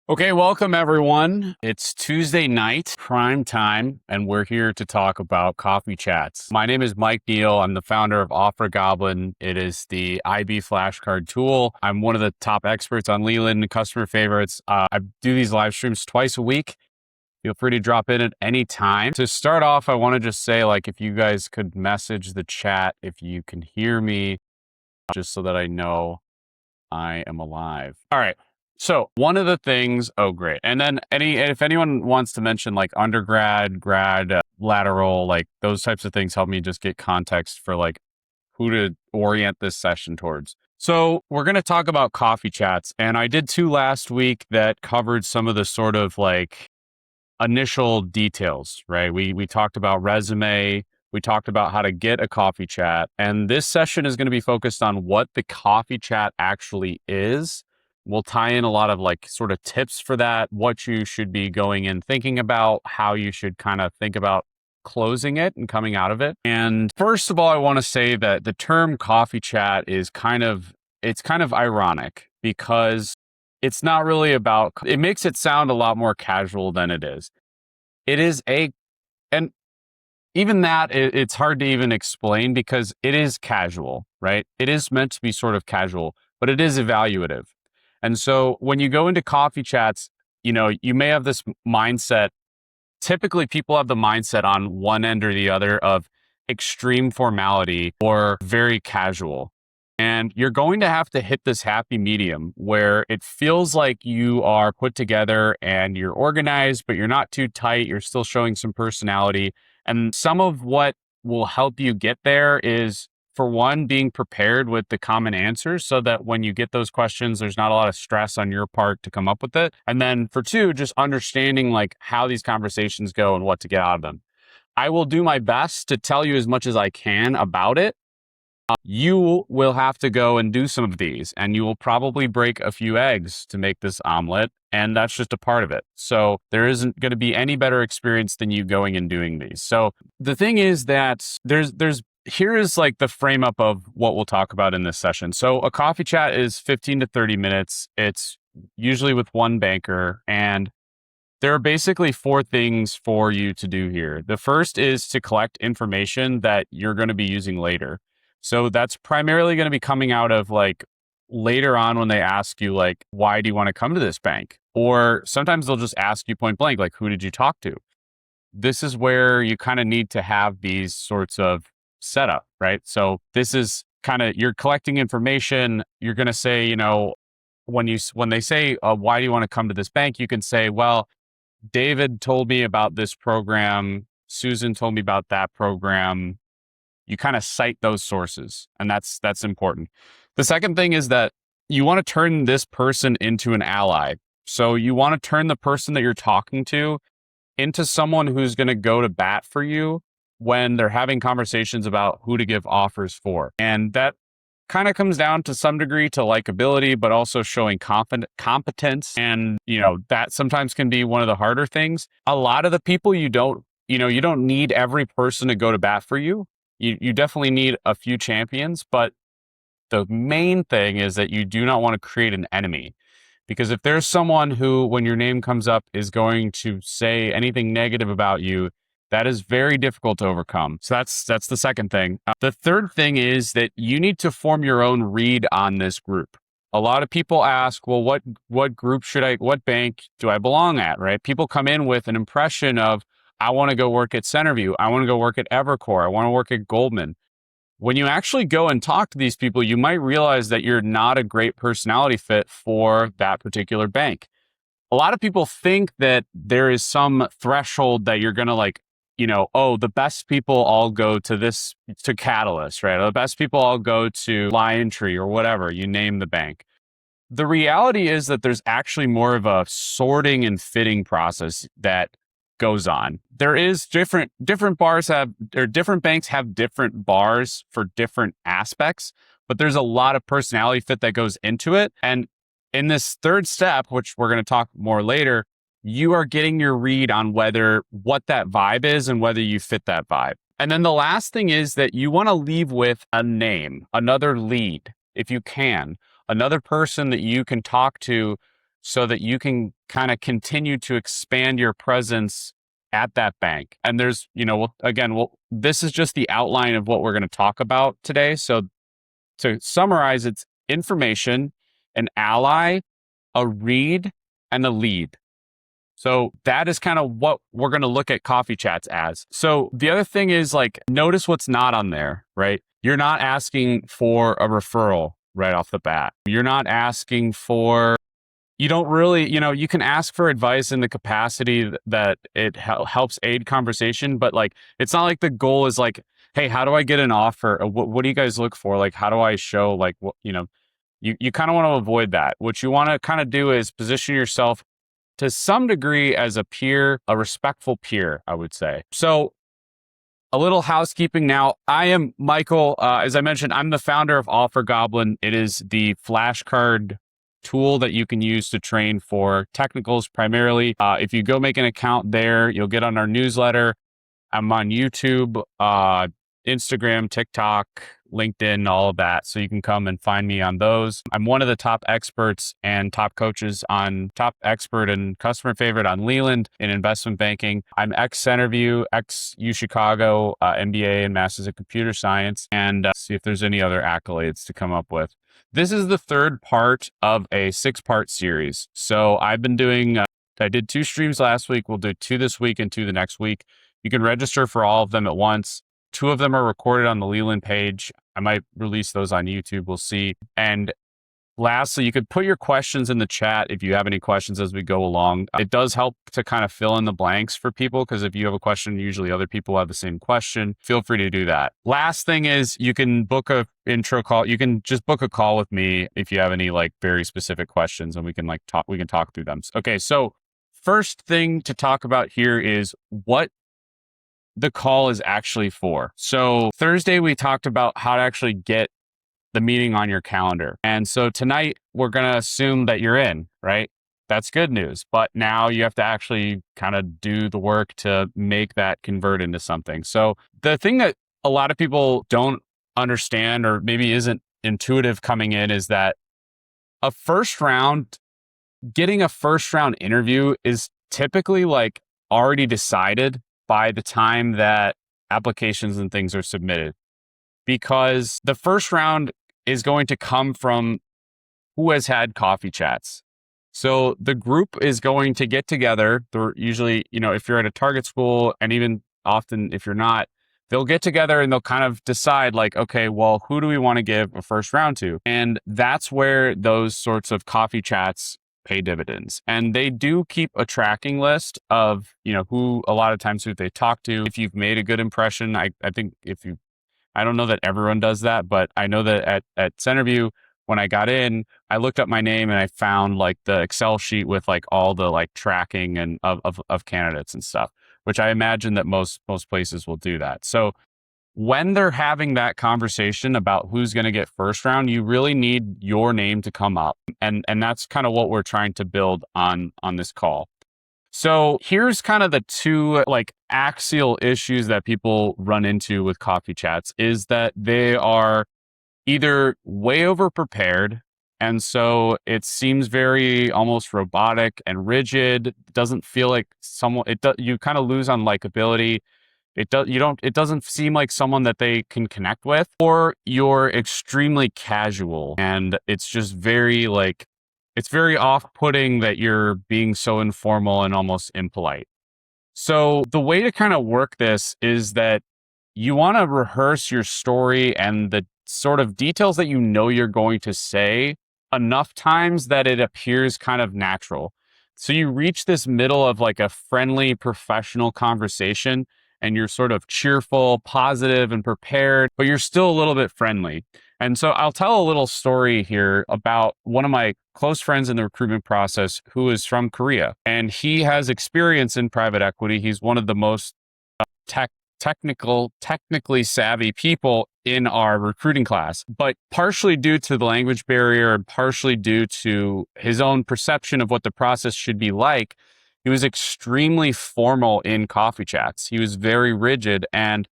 Okay, welcome everyone. It's Tuesday night, prime time, and we're here to talk about coffee chats. My name is Mike Neal. I'm the founder of Offer Goblin. It is the IB flashcard tool. I'm one of the top experts on Leland, customer favorites. I do these live streams twice a week. Feel free to drop in at any time. To start off, I want to just say, if you guys could message the chat if you can hear me, just so that I know I am alive. All right. So one of the things, oh great. And then if anyone wants to mention undergrad, grad, lateral, those types of things help me just get context for who to orient this session towards. So we're going to talk about coffee chats. And I did two last week that covered some of the sort of initial details, right? We talked about resume. We talked about how to get a coffee chat. And this session is going to be focused on what the coffee chat actually is. We'll tie in a lot of sort of tips for that, what you should be going in thinking about, how you should kind of think about closing it and coming out of it. And first of all, I want to say that the term coffee chat is kind of ironic because it's not really about, it makes it sound a lot more casual than it is. It is and even that, it's hard to even explain because it is casual, right? It is meant to be sort of casual, but it is evaluative. And so when you go into coffee chats, you may have this mindset. Typically, people have the mindset on one end or the other of extreme formality or very casual. And you're going to have to hit this happy medium where it feels like you are put together and you're organized, but you're not too tight. You're still showing some personality. And some of what will help you get there is, for one, being prepared with the common answers so that when you get those questions, there's not a lot of stress on your part to come up with it. And then for two, just understanding how these conversations go and what to get out of them. I will do my best to tell you as much as I can about it. You will have to go and do some of these, and you will probably break a few eggs to make this omelet, and that's just a part of it. So there isn't going to be any better experience than you going and doing these. So the thing is that here is the frame up of what we'll talk about in this session. So a coffee chat is 15 to 30 minutes. It's usually with one banker, and there are basically four things for you to do here. The first is to collect information that you're going to be using later. So that's primarily going to be coming out of later on when they ask you, why do you want to come to this bank? Or sometimes they'll just ask you point blank, who did you talk to? This is where you kind of need to have these sorts of setup, right? So this is you're collecting information. You're going to say, when they say, why do you want to come to this bank? You can say, well, David told me about this program. Susan told me about that program. You kind of cite those sources, and that's important. The second thing is that you want to turn this person into an ally. So you want to turn the person that you're talking to into someone who's going to go to bat for you when they're having conversations about who to give offers for. And that kind of comes down to some degree to likability, but also showing competence. And, that sometimes can be one of the harder things. A lot of the people you don't need every person to go to bat for you. You definitely need a few champions, but the main thing is that you do not want to create an enemy. Because if there's someone who, when your name comes up, is going to say anything negative about you, that is very difficult to overcome. So that's the second thing. The third thing is that you need to form your own read on this group. A lot of people ask, well, what group what bank do I belong at, right? People come in with an impression of, I want to go work at Centerview. I want to go work at Evercore. I want to work at Goldman. When you actually go and talk to these people, you might realize that you're not a great personality fit for that particular bank. A lot of people think that there is some threshold that you're going to the best people all go to Catalyst, right? Or the best people all go to LionTree or whatever, you name the bank. The reality is that there's actually more of a sorting and fitting process that goes on. There is different banks have different bars for different aspects, but there's a lot of personality fit that goes into it. And in this third step, which we're going to talk more later, you are getting your read on what that vibe is and whether you fit that vibe. And then the last thing is that you want to leave with a name, another lead, if you can, another person that you can talk to so that you can kind of continue to expand your presence at that bank. And there's, this is just the outline of what we're going to talk about today. So to summarize, it's information, an ally, a read, and a lead. So that is kind of what we're going to look at coffee chats as. So the other thing is, like, notice what's not on there, right? You're not asking for a referral right off the bat. You're not asking for, you don't really, you can ask for advice in the capacity that it helps aid conversation, but like, it's not like the goal is like, hey, how do I get an offer? What do you guys look for? Like, how do I show, like, what, you kind of want to avoid that. What you want to kind of do is position yourself to some degree as a peer, a respectful peer, I would say. So a little housekeeping now. I am Michael. As I mentioned, I'm the founder of Offer Goblin. It is the flashcard tool that you can use to train for technicals primarily. If you go make an account there, you'll get on our newsletter. I'm on YouTube, Instagram, TikTok, LinkedIn, all of that. So you can come and find me on those. I'm one of the top experts and top coaches top expert and customer favorite on Leland in investment banking. I'm ex-Centerview, ex-U Chicago, MBA and Masters of Computer Science, and see if there's any other accolades to come up with. This is the third part of a 6-part series. So I've been doing, I did 2 streams last week. We'll do 2 this week and 2 the next week. You can register for all of them at once. 2 of them are recorded on the Leland page. I might release those on YouTube. We'll see. And lastly, you could put your questions in the chat if you have any questions as we go along. It does help to kind of fill in the blanks for people, because if you have a question, usually other people have the same question. Feel free to do that. Last thing is, you can book a intro call. You can just book a call with me if you have any like very specific questions, and we can talk through them. Okay, so first thing to talk about here is what the call is actually for. So Thursday, we talked about how to actually get the meeting on your calendar. And so tonight, we're going to assume that you're in, right? That's good news. But now you have to actually kind of do the work to make that convert into something. So the thing that a lot of people don't understand, or maybe isn't intuitive coming in, is that getting a first round interview is typically like already decided by the time that applications and things are submitted, because the first round is going to come from who has had coffee chats. So the group is going to get together. They're usually, if you're at a target school, and even often if you're not, they'll get together and they'll kind of decide like, okay, well, who do we want to give a first round to? And that's where those sorts of coffee chats pay dividends. And they do keep a tracking list of, who they talk to. If you've made a good impression, I think I don't know that everyone does that, but I know that at Centerview, when I got in, I looked up my name and I found like the Excel sheet with like all the like tracking and of candidates and stuff, which I imagine that most places will do that. So when they're having that conversation about who's going to get first round, you really need your name to come up. And that's kind of what we're trying to build on this call. So here's kind of the 2 like axial issues that people run into with coffee chats, is that they are either way over prepared. And so it seems very almost robotic and rigid. It doesn't feel like you kind of lose on likability. It doesn't seem like someone that they can connect with, or you're extremely casual and it's just very it's very off-putting that you're being so informal and almost impolite. So the way to kind of work this is that you want to rehearse your story and the sort of details that you're going to say enough times that it appears kind of natural. So you reach this middle of like a friendly, professional conversation, and you're sort of cheerful, positive, and prepared, but you're still a little bit friendly. And so I'll tell a little story here about one of my close friends in the recruitment process who is from Korea, and he has experience in private equity. He's one of the most technically savvy people in our recruiting class, but partially due to the language barrier and partially due to his own perception of what the process should be like, he was extremely formal in coffee chats. He was very rigid, and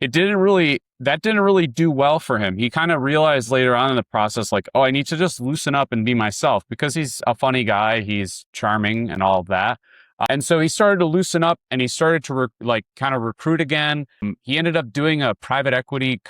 that didn't really do well for him. He kind of realized later on in the process, like, oh, I need to just loosen up and be myself, because he's a funny guy. He's charming and all of that. And so he started to loosen up, and he started to kind of recruit again. He ended up doing a private equity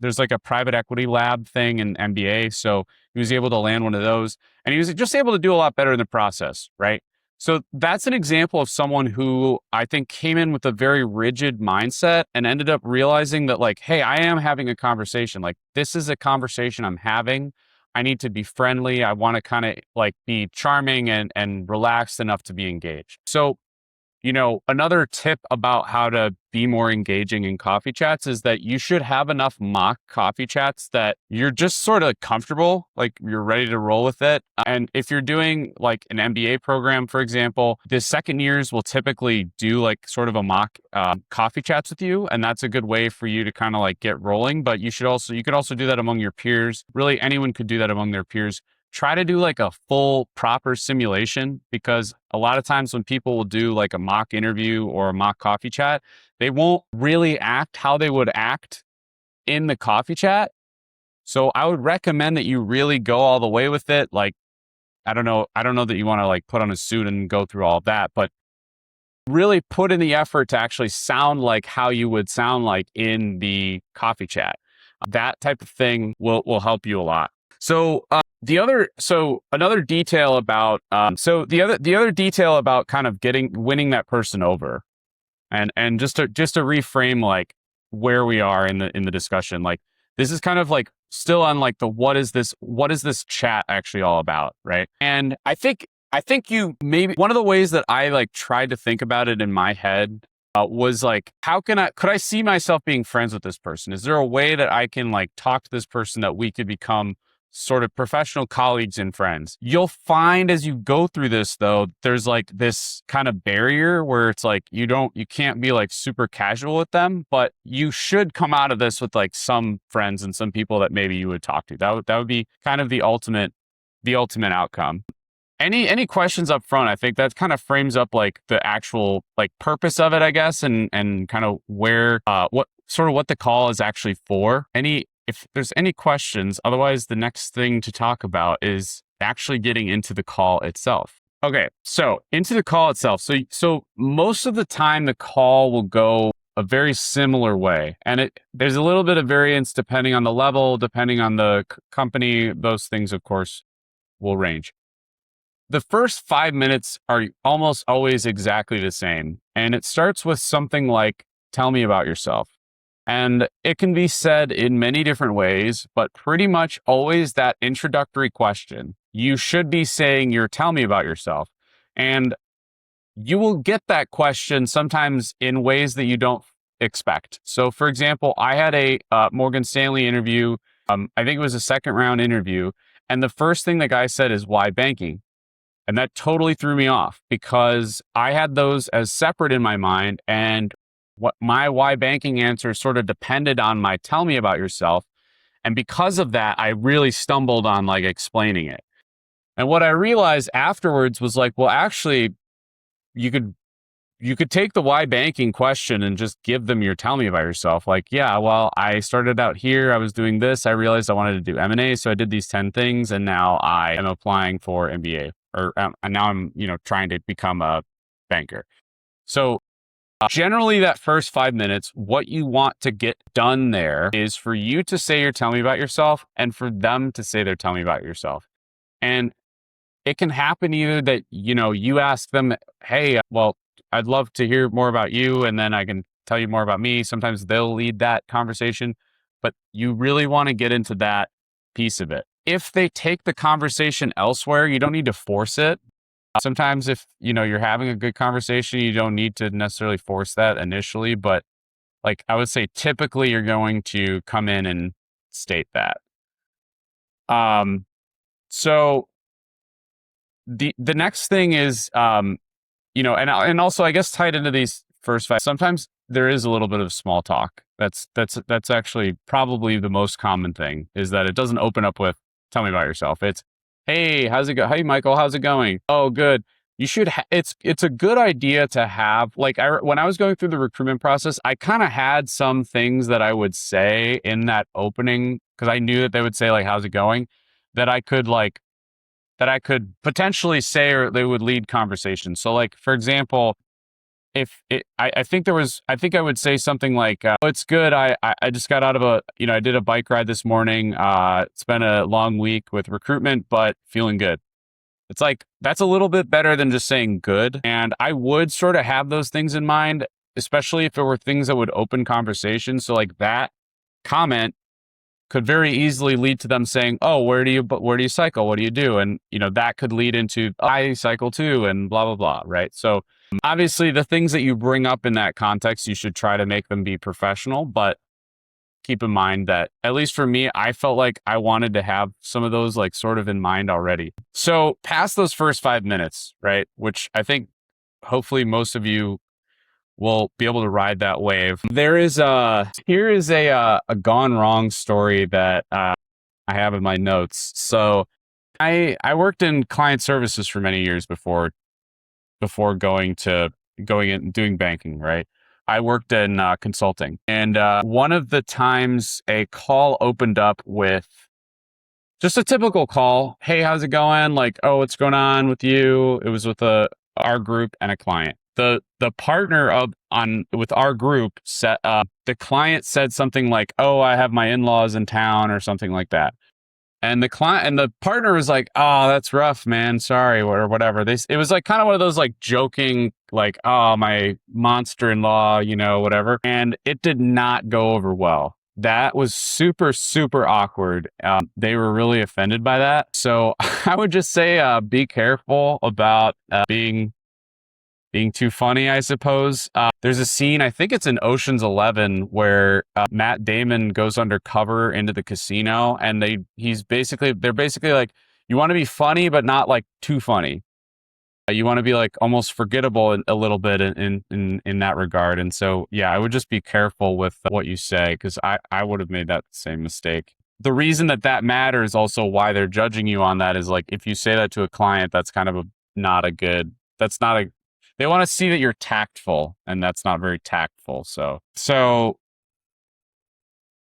there's like a private equity lab thing in MBA. So he was able to land one of those, and he was just able to do a lot better in the process. Right. So that's an example of someone who I think came in with a very rigid mindset and ended up realizing that, like, hey, I am having a conversation. Like, this is a conversation I'm having. I need to be friendly. I want to kind of like be charming and relaxed enough to be engaged. So, another tip about how to be more engaging in coffee chats is that you should have enough mock coffee chats that you're just sort of comfortable, like you're ready to roll with it. And if you're doing like an MBA program, for example, the second years will typically do like sort of a mock coffee chats with you. And that's a good way for you to kind of like get rolling. But you could also do that among your peers. Really, anyone could do that among their peers. Try to do like a full proper simulation, because a lot of times when people will do like a mock interview or a mock coffee chat, they won't really act how they would act in the coffee chat. So I would recommend that you really go all the way with it. Like, I don't know that you want to like put on a suit and go through all of that, but really put in the effort to actually sound like how you would sound like in the coffee chat. That type of thing will help you a lot. So another detail about the other detail about kind of winning that person over, and just to reframe like where we are in the discussion, like this is kind of like still on like the what is this chat actually all about, right? And I think you maybe one of the ways that I like tried to think about it in my head was like, could I see myself being friends with this person? Is there a way that I can like talk to this person that we could become sort of professional colleagues and friends? You'll find as you go through this, though, there's like this kind of barrier where it's like you can't be like super casual with them, but you should come out of this with like some friends and some people that maybe you would talk to. That would be kind of the ultimate outcome. Any questions up front? I think that kind of frames up like the actual like purpose of it, I guess, and kind of where what the call is actually for. If there's any questions, otherwise the next thing to talk about is actually getting into the call itself. Okay, so into the call itself. So most of the time the call will go a very similar way, and there's a little bit of variance depending on the level, depending on the company. Those things, of course, will range. The first 5 minutes are almost always exactly the same, and it starts with something like, "Tell me about yourself." And it can be said in many different ways, but pretty much always that introductory question. You should be saying tell me about yourself. And you will get that question sometimes in ways that you don't expect. So for example, I had a Morgan Stanley interview. I think it was a second round interview. And the first thing the guy said is, why banking? And that totally threw me off, because I had those as separate in my mind. And what my why banking answer sort of depended on my tell me about yourself. And because of that, I really stumbled on like explaining it. And what I realized afterwards was like, well, actually, you could take the why banking question and just give them your tell me about yourself. Like, yeah, well, I started out here, I was doing this, I realized I wanted to do M&A, so I did these 10 things, and now I am applying for MBA, and now I'm, trying to become a banker. So generally, that first 5 minutes, what you want to get done there is for you to say your tell me about yourself, and for them to say their tell me about yourself. And it can happen either that, you ask them, hey, well, I'd love to hear more about you, and then I can tell you more about me. Sometimes they'll lead that conversation, but you really want to get into that piece of it. If they take the conversation elsewhere, you don't need to force it. Sometimes if, you're having a good conversation, you don't need to necessarily force that initially, but like I would say, typically you're going to come in and state that. So the next thing is, and also I guess tied into these first 5, sometimes there is a little bit of small talk. That's actually probably the most common thing, is that it doesn't open up with, tell me about yourself. It's, hey, how's it go? Hey, Michael, how's it going? Oh, good. you should, it's a good idea to have, like, when I was going through the recruitment process, I kind of had some things that I would say in that opening, because I knew that they would say, like, how's it going? That I could, like, that I could potentially say, or they would lead conversations. So, like, for example, if it, I think there was, I think I would say something like, "Oh, it's good. I just got out of I did a bike ride this morning. It's been a long week with recruitment, but feeling good." It's like, that's a little bit better than just saying good. And I would sort of have those things in mind, especially if it were things that would open conversation. So, like, that comment could very easily lead to them saying, "Oh, where do you cycle? What do you do?" And, that could lead into, "I cycle too," and blah, blah, blah. Right. So obviously the things that you bring up in that context, you should try to make them be professional, but keep in mind that, at least for me, I felt like I wanted to have some of those, like, sort of in mind already. So past those first 5 minutes, right? Which I think hopefully most of you will be able to ride that wave. Here is a gone wrong story that I have in my notes. So I worked in client services for many years before going in doing banking, right? I worked in consulting, and one of the times a call opened up with just a typical call. "Hey, how's it going?" Like, "Oh, what's going on with you?" It was with our group and a client. The partner with our group said, the client said something like, "Oh, I have my in-laws in town," or something like that. And the partner was like, "Oh, that's rough, man. Sorry," or whatever. It was like kind of one of those, like, joking, like, "Oh, my monster-in-law," whatever. And it did not go over well. That was super, super awkward. They were really offended by that. So I would just say, be careful about being too funny, I suppose. There's a scene, I think it's in Ocean's 11, where Matt Damon goes undercover into the casino, and they're basically like, "You want to be funny, but not, like, too funny. You want to be, like, almost forgettable a little bit in that regard." And so, yeah, I would just be careful with what you say, because I would have made that same mistake. The reason that matters, also why they're judging you on that, is, like, if you say that to a client, that's kind of not a good, that's not a, they want to see that you're tactful, and that's not very tactful. So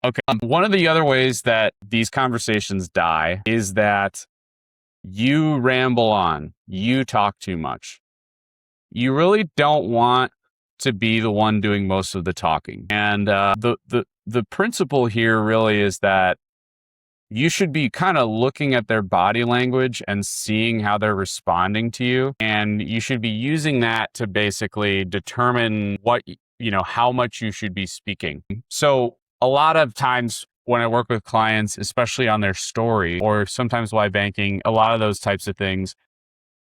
okay. One of the other ways that these conversations die is that you ramble on, you talk too much. You really don't want to be the one doing most of the talking. And the principle here really is that you should be kind of looking at their body language and seeing how they're responding to you. And you should be using that to basically determine how much you should be speaking. So a lot of times when I work with clients, especially on their story, or sometimes why banking, a lot of those types of things,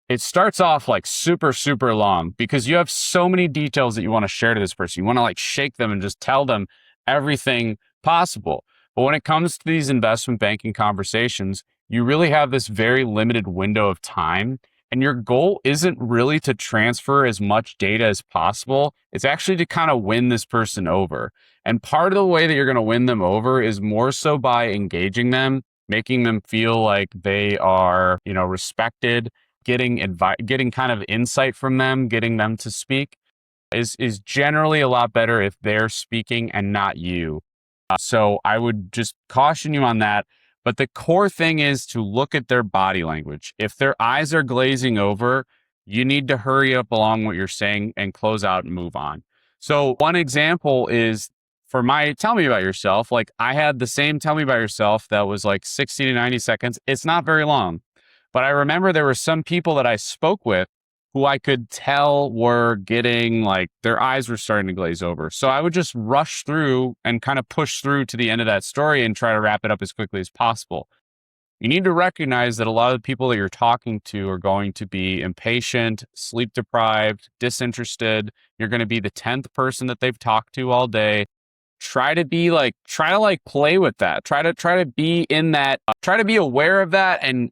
it starts off like super, super long, because you have so many details that you want to share to this person. You want to, like, shake them and just tell them everything possible. But when it comes to these investment banking conversations, you really have this very limited window of time. And your goal isn't really to transfer as much data as possible. It's actually to kind of win this person over. And part of the way that you're going to win them over is more so by engaging them, making them feel like they are, respected, getting kind of insight from them, getting them to speak is generally a lot better if they're speaking and not you. So I would just caution you on that. But the core thing is to look at their body language. If their eyes are glazing over, you need to hurry up along what you're saying and close out and move on. So one example is, for my "tell me about yourself," like, I had the same "tell me about yourself" that was like 60 to 90 seconds. It's not very long. But I remember there were some people that I spoke with who I could tell were getting, like, their eyes were starting to glaze over. So I would just rush through and kind of push through to the end of that story and try to wrap it up as quickly as possible. You need to recognize that a lot of the people that you're talking to are going to be impatient, sleep deprived, disinterested. You're going to be the 10th person that they've talked to all day. Try to play with that. Try to be in that, try to be aware of that, and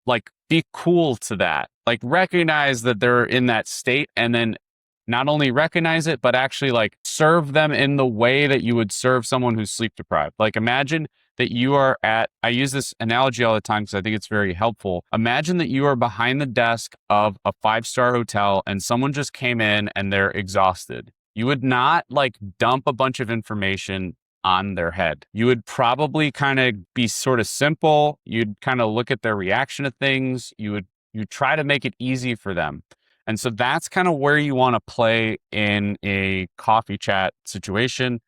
like, be cool to that. Like, recognize that they're in that state, and then not only recognize it, but actually, like, serve them in the way that you would serve someone who's sleep deprived. Like, imagine that you are at, I use this analogy all the time because I think it's very helpful. Imagine that you are behind the desk of a 5-star hotel and someone just came in and they're exhausted. You would not like dump a bunch of information on their head. You would probably kind of be sort of simple. You'd kind of look at their reaction to things. You try to make it easy for them. And so that's kind of where you want to play in a coffee chat situation.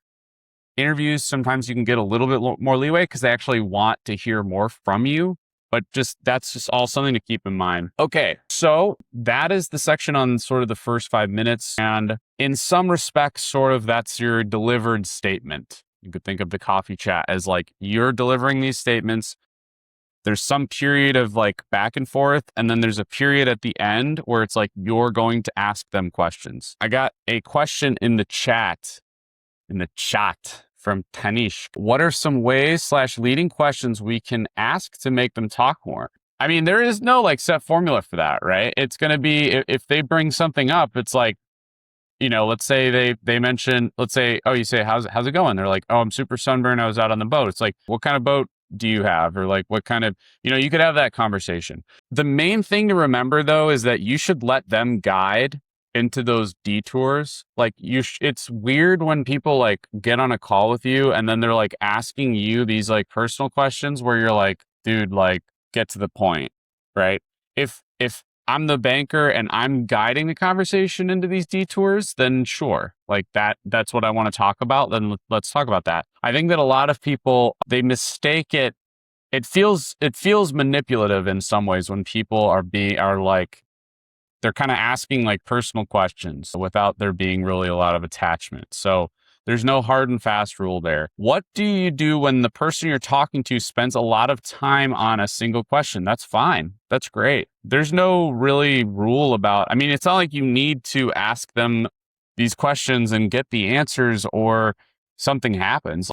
Interviews, sometimes you can get a little bit more leeway because they actually want to hear more from you. But that's just all something to keep in mind. Okay, so that is the section on sort of the first 5 minutes. And in some respects, sort of that's your delivered statement. You could think of the coffee chat as like you're delivering these statements. There's some period of like back and forth, and then there's a period at the end where it's like you're going to ask them questions. I got a question in the chat from Tanish. What are some ways / leading questions we can ask to make them talk more? I mean, there is no like set formula for that, right? It's going to be, if they bring something up, it's like, let's say they mention, let's say, oh, you say, how's it going? They're like, oh, I'm super sunburned. I was out on the boat. It's like, what kind of boat do you have? Or like, what kind of, you could have that conversation. The main thing to remember though, is that you should let them guide into those detours. Like it's weird when people like get on a call with you and then they're like asking you these like personal questions where you're like, dude, like get to the point, right? If I'm the banker and I'm guiding the conversation into these detours, then sure, like that's what I want to talk about. Then let's talk about that. I think that a lot of people, they mistake it. It feels manipulative in some ways when people are like, they're kind of asking like personal questions without there being really a lot of attachment. So there's no hard and fast rule there. What do you do when the person you're talking to spends a lot of time on a single question? That's fine. That's great. There's no really rule about, I mean, it's not like you need to ask them these questions and get the answers or something happens.